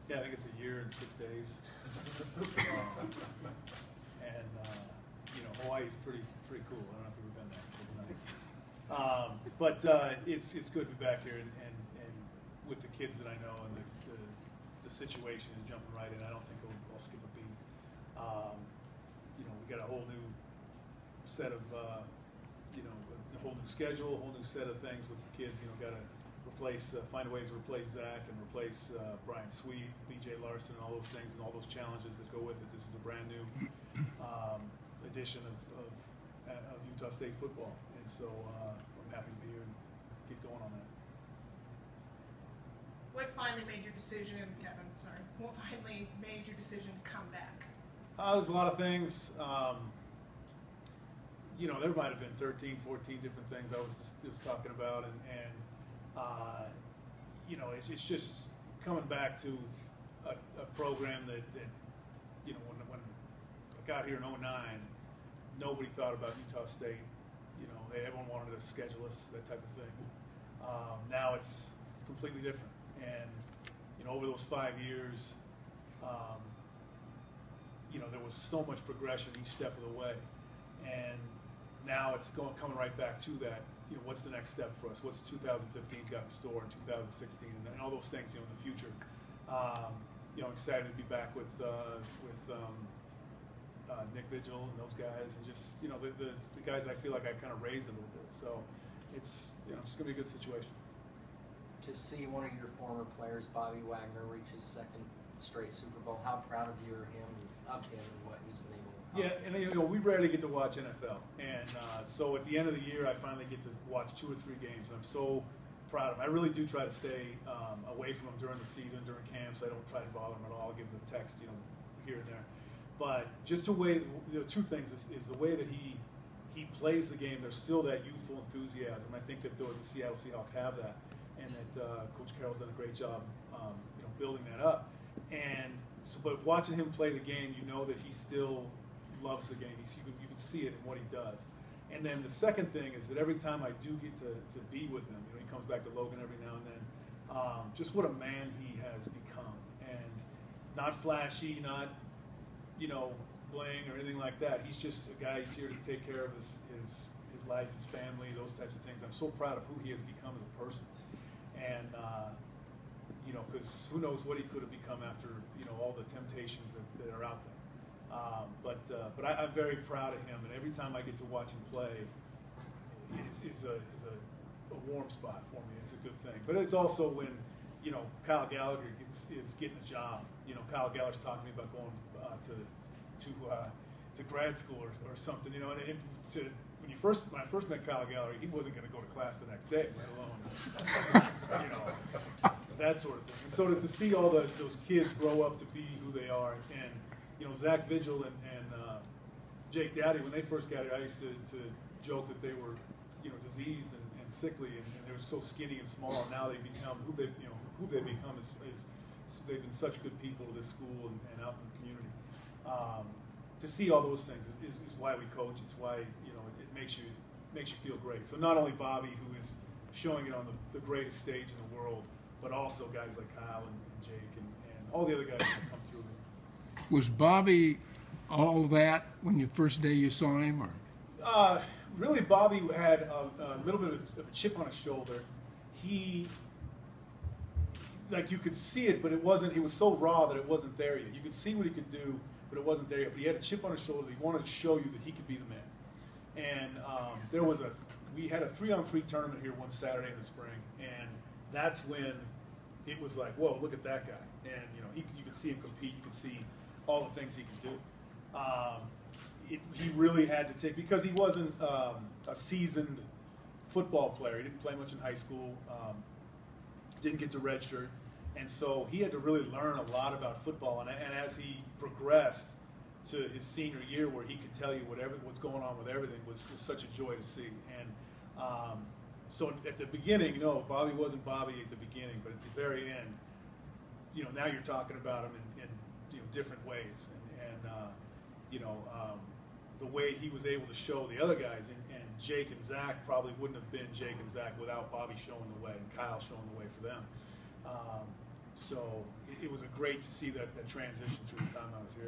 Yeah, I think it's a year and 6 days. And you know, Hawaii's pretty cool. I don't know if you've ever been there. It's nice. But it's good to be back here and with the kids that I know and the situation and jumping right in. I don't think I'll skip a beat. You know, we got a whole new set of you know, a whole new schedule, a whole new set of things with the kids. You know, got to find ways to replace Zach and replace Brian Sweet, B.J. Larson, and all those things and all those challenges that go with it. This is a brand new edition of Utah State football, and so I'm happy to be here and get going on that. What finally made your decision, Kevin? Sorry, what finally made your decision to come back? There's a lot of things. You know, there might have been 13, 14 different things I was talking about, and you know, it's just coming back to a program that you know, when I got here in '09, nobody thought about Utah State. You know, everyone wanted to schedule us, that type of thing. Now it's completely different, and you know, over those 5 years, you know, there was so much progression each step of the way, and now it's coming right back to that. You know, what's the next step for us? What's 2015 got in store in 2016, and all those things, you know, in the future. You know, I'm excited to be back with Nick Vigil and those guys, and just, you know, the guys I feel like I kind of raised a little bit. So it's, you know, it's gonna be a good situation. To see one of your former players, Bobby Wagner, reach his second straight Super Bowl, how proud of you or him of him and what he's been able to accomplish? Yeah, and you know, we rarely get to watch NFL, and so at the end of the year, I finally get to watch 2 or 3 games, and I'm so proud of him. I really do try to stay away from him during the season, during camps. I don't try to bother him at all. I'll give him a text, you know, here and there. But just the way, you know, 2 things is the way that he plays the game. There's still that youthful enthusiasm. I think that the Seattle Seahawks have that, and that Coach Carroll's done a great job, you know, building that up. And so, but watching him play the game, you know that he still loves the game. You can see it in what he does. And then the second thing is that every time I do get to be with him, you know, he comes back to Logan every now and then, just what a man he has become. And not flashy, not, you know, bling or anything like that. He's just a guy. He's here to take care of his life, his family, those types of things. I'm so proud of who he has become as a person. And, you know, because who knows what he could have become after, you know, all the temptations that are out there. But I'm very proud of him, and every time I get to watch him play, is a warm spot for me. It's a good thing. But it's also when, you know, Kyle Gallagher is getting a job. You know, Kyle Gallagher's talking to me about going to grad school or something. You know, and when I first met Kyle Gallagher, he wasn't going to go to class the next day, let alone you know, that sort of thing. And so to see all those kids grow up to be who they are, and you know, Zach Vigil and Jake Dowdy, when they first got here, I used to joke that they were, you know, diseased and sickly, and they were so skinny and small. And now they've become who they've become is they've been such good people to this school and out in the community. To see all those things is why we coach. It's why, you know, it makes you feel great. So not only Bobby, who is showing it on the greatest stage in the world, but also guys like Kyle and Jake and all the other guys that come through. Was Bobby all that when the first day you saw him, or? Really, Bobby had a little bit of a chip on his shoulder. He, like, you could see it, but it wasn't. It was so raw that it wasn't there yet. You could see what he could do, but it wasn't there yet. But he had a chip on his shoulder. He wanted to show you that he could be the man. And we had a 3-on-3 tournament here one Saturday in the spring, and that's when it was like, whoa, look at that guy. And you know, you could see him compete. You could see all the things he could do. He really had to take, because he wasn't a seasoned football player. He didn't play much in high school, didn't get to redshirt, and so he had to really learn a lot about football. And as he progressed to his senior year, where he could tell you what's going on with everything, was such a joy to see. And so at the beginning, you know, Bobby wasn't Bobby at the beginning, but at the very end, you know, now you're talking about him in you know, different ways, and you know, the way he was able to show the other guys, and Jake and Zach probably wouldn't have been Jake and Zach without Bobby showing the way and Kyle showing the way for them. So it was great to see that transition through the time I was here.